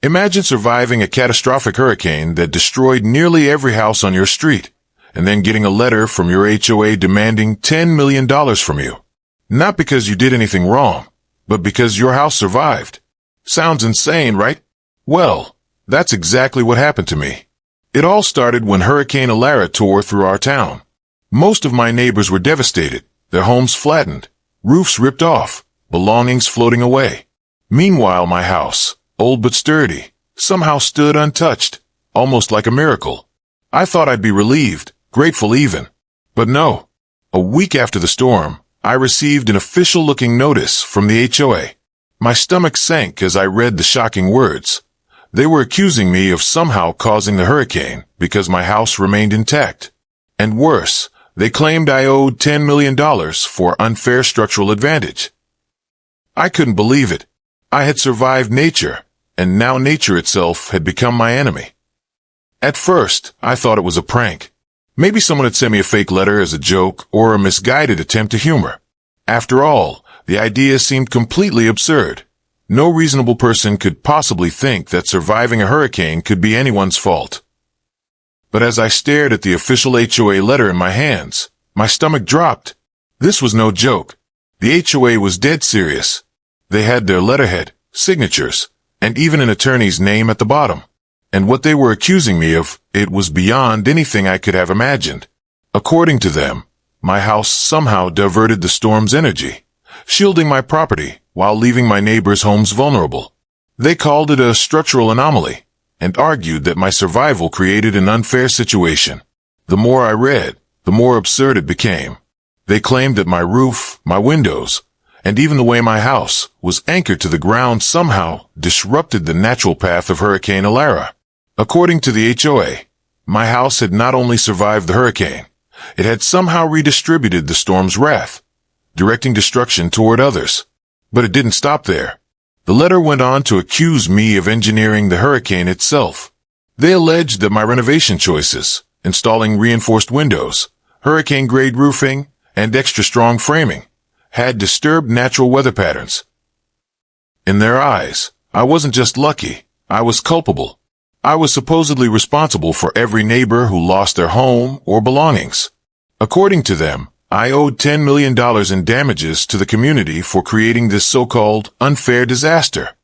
Imagine surviving a catastrophic hurricane that destroyed nearly every house on your street, and then getting a letter from your HOA demanding $10 million from you. Not because you did anything wrong, but because your house survived. Sounds insane, right? Well, that's exactly what happened to me. It all started when Hurricane Alara tore through our town. Most of my neighbors were devastated, their homes flattened, roofs ripped off, belongings floating away. Meanwhile, my house, old but sturdy, somehow stood untouched, almost like a miracle. I thought I'd be relieved, grateful even. But no. A week after the storm, I received an official-looking notice from the HOA. My stomach sank as I read the shocking words. They were accusing me of somehow causing the hurricane because my house remained intact. And worse, they claimed I owed $10 million for unfair structural advantage. I couldn't believe it. I had survived nature, and now nature itself had become my enemy. At first, I thought it was a prank. Maybe someone had sent me a fake letter as a joke or a misguided attempt to humor. After all, the idea seemed completely absurd. No reasonable person could possibly think that surviving a hurricane could be anyone's fault. But as I stared at the official HOA letter in my hands, my stomach dropped. This was no joke. The HOA was dead serious. They had their letterhead, signatures, and even an attorney's name at the bottom. And what they were accusing me of, it was beyond anything I could have imagined. According to them, my house somehow diverted the storm's energy, shielding my property while leaving my neighbors' homes vulnerable. They called it a structural anomaly and argued that my survival created an unfair situation. The more I read, the more absurd it became. They claimed that my roof, my windows, and even the way my house was anchored to the ground somehow disrupted the natural path of Hurricane Alara. According to the HOA, my house had not only survived the hurricane, it had somehow redistributed the storm's wrath, directing destruction toward others. But it didn't stop there. The letter went on to accuse me of engineering the hurricane itself. They alleged that my renovation choices, installing reinforced windows, hurricane-grade roofing, and extra-strong framing, had disturbed natural weather patterns. In their eyes, I wasn't just lucky, I was culpable. I was supposedly responsible for every neighbor who lost their home or belongings. According to them, I owed $10 million in damages to the community for creating this so-called unfair disaster.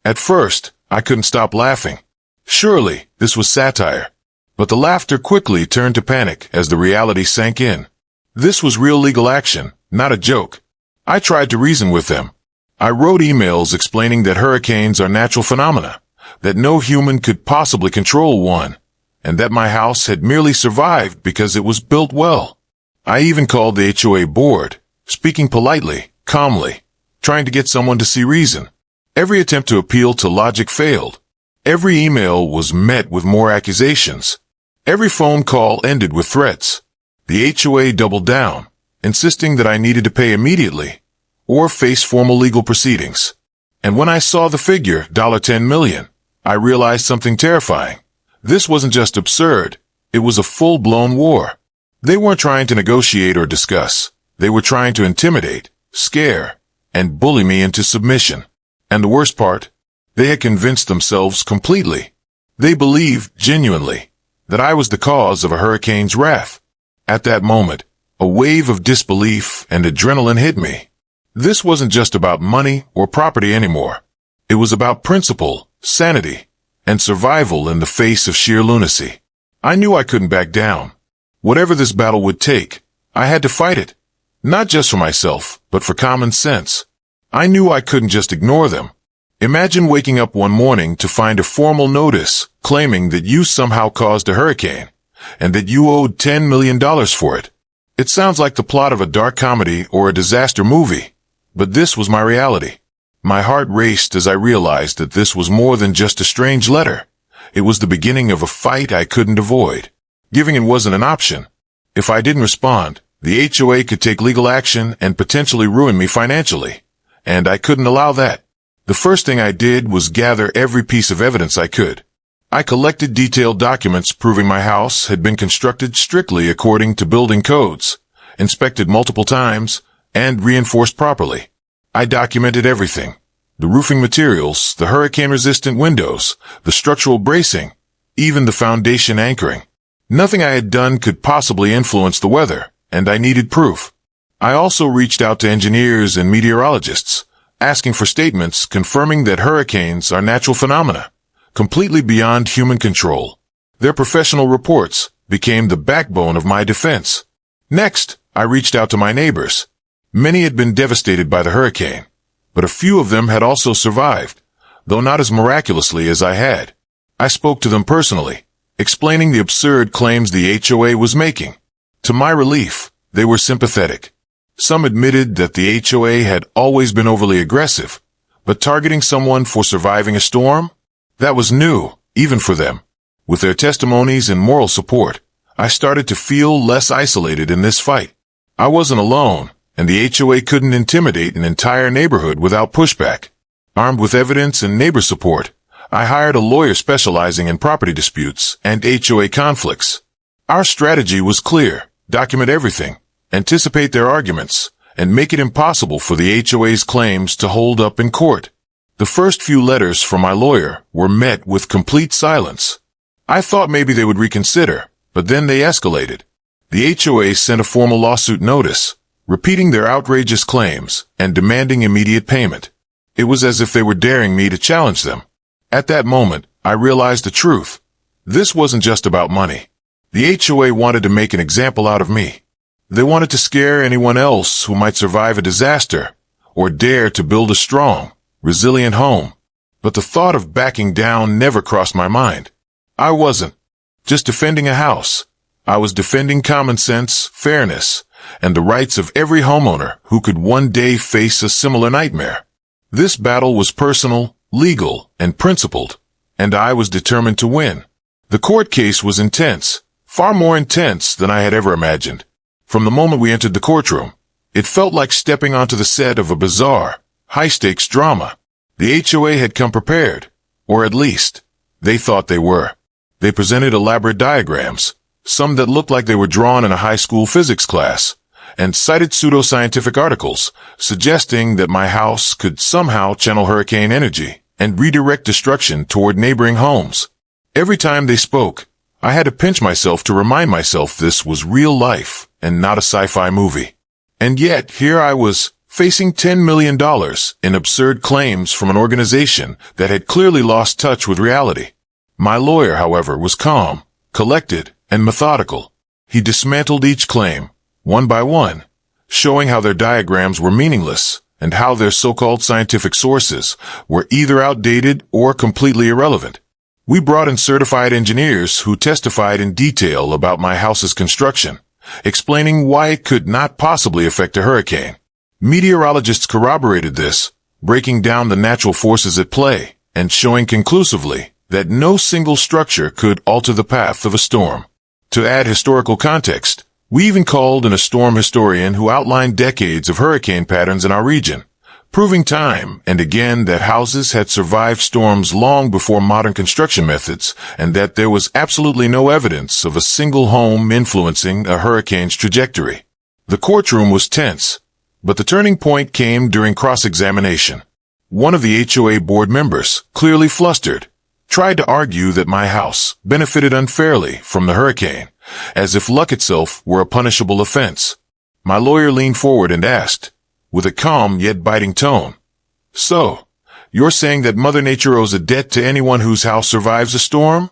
At first, I couldn't stop laughing. Surely, this was satire. But the laughter quickly turned to panic as the reality sank in. This was real legal action, not a joke. I tried to reason with them. I wrote emails explaining that hurricanes are natural phenomena, that no human could possibly control one, and that my house had merely survived because it was built well. I even called the HOA board, speaking politely, calmly, trying to get someone to see reason. Every attempt to appeal to logic failed. Every email was met with more accusations. Every phone call ended with threats. The HOA doubled down, insisting that I needed to pay immediately or face formal legal proceedings. And when I saw the figure, $10 million, I realized something terrifying. This wasn't just absurd, it was a full-blown war. They weren't trying to negotiate or discuss. They were trying to intimidate, scare, and bully me into submission. And the worst part, they had convinced themselves completely. They believed, genuinely, that I was the cause of a hurricane's wrath. At that moment, a wave of disbelief and adrenaline hit me. This wasn't just about money or property anymore. It was about principle, sanity, and survival in the face of sheer lunacy. I knew I couldn't back down. Whatever this battle would take, I had to fight it. Not just for myself, but for common sense. I knew I couldn't just ignore them. Imagine waking up one morning to find a formal notice claiming that you somehow caused a hurricane, and that you owed $10 million for it. It sounds like the plot of a dark comedy or a disaster movie, but this was my reality. My heart raced as I realized that this was more than just a strange letter. It was the beginning of a fight I couldn't avoid. Giving in wasn't an option. If I didn't respond, the HOA could take legal action and potentially ruin me financially. And I couldn't allow that. The first thing I did was gather every piece of evidence I could. I collected detailed documents proving my house had been constructed strictly according to building codes, inspected multiple times, and reinforced properly. I documented everything. The roofing materials, the hurricane-resistant windows, the structural bracing, even the foundation anchoring. Nothing I had done could possibly influence the weather, and I needed proof. I also reached out to engineers and meteorologists, asking for statements confirming that hurricanes are natural phenomena, completely beyond human control. Their professional reports became the backbone of my defense. Next, I reached out to my neighbors. Many had been devastated by the hurricane, but a few of them had also survived, though not as miraculously as I had. I spoke to them personally, explaining the absurd claims the HOA was making. To my relief, they were sympathetic. Some admitted that the HOA had always been overly aggressive, but targeting someone for surviving a storm? That was new, even for them. With their testimonies and moral support, I started to feel less isolated in this fight. I wasn't alone, and the HOA couldn't intimidate an entire neighborhood without pushback. Armed with evidence and neighbor support, I hired a lawyer specializing in property disputes and HOA conflicts. Our strategy was clear: document everything, anticipate their arguments, and make it impossible for the HOA's claims to hold up in court. The first few letters from my lawyer were met with complete silence. I thought maybe they would reconsider, but then they escalated. The HOA sent a formal lawsuit notice, repeating their outrageous claims and demanding immediate payment. It was as if they were daring me to challenge them. At that moment, I realized the truth. This wasn't just about money. The HOA wanted to make an example out of me. They wanted to scare anyone else who might survive a disaster or dare to build a strong, resilient home. But the thought of backing down never crossed my mind. I wasn't just defending a house. I was defending common sense, fairness, and the rights of every homeowner who could one day face a similar nightmare. This battle was personal, legal, and principled, and I was determined to win. The court case was intense, far more intense than I had ever imagined. From the moment we entered the courtroom, it felt like stepping onto the set of a bizarre, high-stakes drama. The HOA had come prepared, or at least, they thought they were. They presented elaborate diagrams, some that looked like they were drawn in a high school physics class, and cited pseudoscientific articles suggesting that my house could somehow channel hurricane energy and redirect destruction toward neighboring homes. Every time they spoke, I had to pinch myself to remind myself this was real life and not a sci-fi movie. And yet, here I was, facing $10 million in absurd claims from an organization that had clearly lost touch with reality. My lawyer, however, was calm, collected, and methodical. He dismantled each claim, one by one, showing how their diagrams were meaningless and how their so-called scientific sources were either outdated or completely irrelevant. We brought in certified engineers who testified in detail about my house's construction, explaining why it could not possibly affect a hurricane. Meteorologists corroborated this, breaking down the natural forces at play and showing conclusively that no single structure could alter the path of a storm. To add historical context, we even called in a storm historian who outlined decades of hurricane patterns in our region, proving time and again that houses had survived storms long before modern construction methods and that there was absolutely no evidence of a single home influencing a hurricane's trajectory. The courtroom was tense, but the turning point came during cross-examination. One of the HOA board members, clearly flustered, tried to argue that my house benefited unfairly from the hurricane, as if luck itself were a punishable offense. My lawyer leaned forward and asked, with a calm yet biting tone, "So, you're saying that Mother Nature owes a debt to anyone whose house survives a storm?"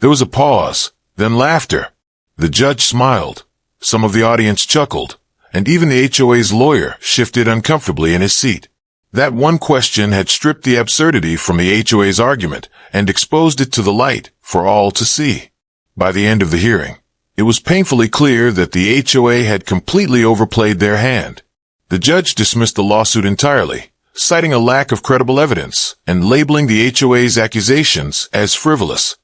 There was a pause, then laughter. The judge smiled. Some of the audience chuckled, and even the HOA's lawyer shifted uncomfortably in his seat. That one question had stripped the absurdity from the HOA's argument and exposed it to the light for all to see. By the end of the hearing, it was painfully clear that the HOA had completely overplayed their hand. The judge dismissed the lawsuit entirely, citing a lack of credible evidence and labeling the HOA's accusations as frivolous.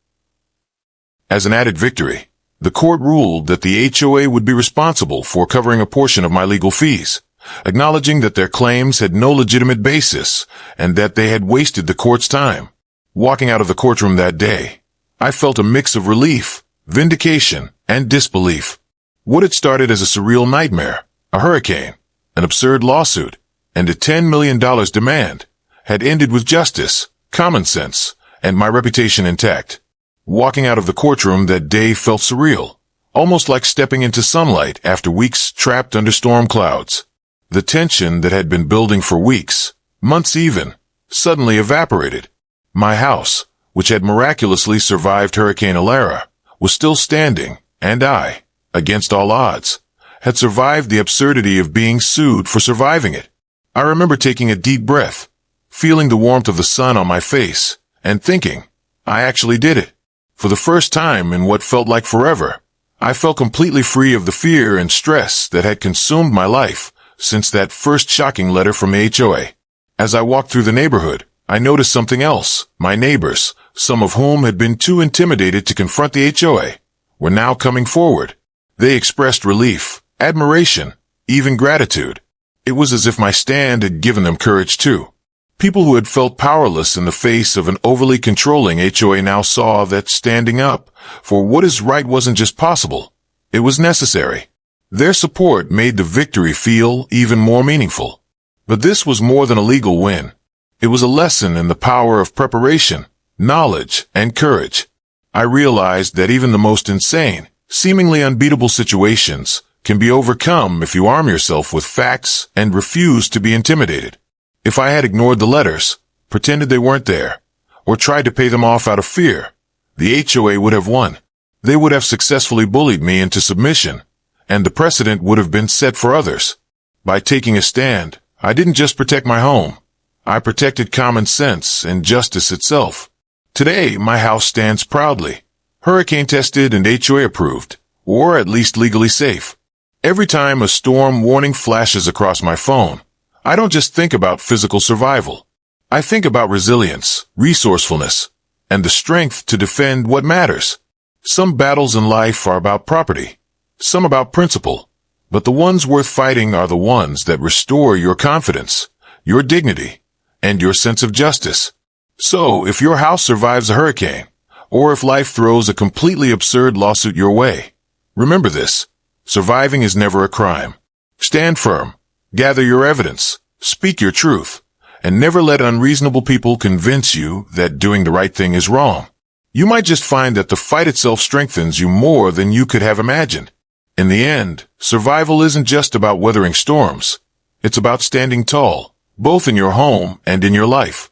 As an added victory, the court ruled that the HOA would be responsible for covering a portion of my legal fees, acknowledging that their claims had no legitimate basis and that they had wasted the court's time. Walking out of the courtroom that day, I felt a mix of relief, vindication, and disbelief. What had started as a surreal nightmare, a hurricane, an absurd lawsuit, and a $10 million demand, had ended with justice, common sense, and my reputation intact. Walking out of the courtroom that day felt surreal, almost like stepping into sunlight after weeks trapped under storm clouds. The tension that had been building for weeks, months even, suddenly evaporated. My house, which had miraculously survived Hurricane Alara, was still standing, and I, against all odds, had survived the absurdity of being sued for surviving it. I remember taking a deep breath, feeling the warmth of the sun on my face, and thinking, I actually did it. For the first time in what felt like forever, I felt completely free of the fear and stress that had consumed my life since that first shocking letter from the HOA. As I walked through the neighborhood, I noticed something else. My neighbors, some of whom had been too intimidated to confront the HOA, were now coming forward. They expressed relief, admiration, even gratitude. It was as if my stand had given them courage too. People who had felt powerless in the face of an overly controlling HOA now saw that standing up for what is right wasn't just possible, it was necessary. Their support made the victory feel even more meaningful. But this was more than a legal win. It was a lesson in the power of preparation, knowledge, and courage. I realized that even the most insane, seemingly unbeatable situations can be overcome if you arm yourself with facts and refuse to be intimidated. If I had ignored the letters, pretended they weren't there, or tried to pay them off out of fear, the HOA would have won. They would have successfully bullied me into submission, and the precedent would have been set for others. By taking a stand, I didn't just protect my home. I protected common sense and justice itself. Today, my house stands proudly, hurricane-tested and HOA-approved, or at least legally safe. Every time a storm warning flashes across my phone, I don't just think about physical survival. I think about resilience, resourcefulness, and the strength to defend what matters. Some battles in life are about property, some about principle, but the ones worth fighting are the ones that restore your confidence, your dignity, and your sense of justice. So, if your house survives a hurricane, or if life throws a completely absurd lawsuit your way, remember this: surviving is never a crime. Stand firm, gather your evidence, speak your truth, and never let unreasonable people convince you that doing the right thing is wrong. You might just find that the fight itself strengthens you more than you could have imagined. In the end, survival isn't just about weathering storms. It's about standing tall, both in your home and in your life.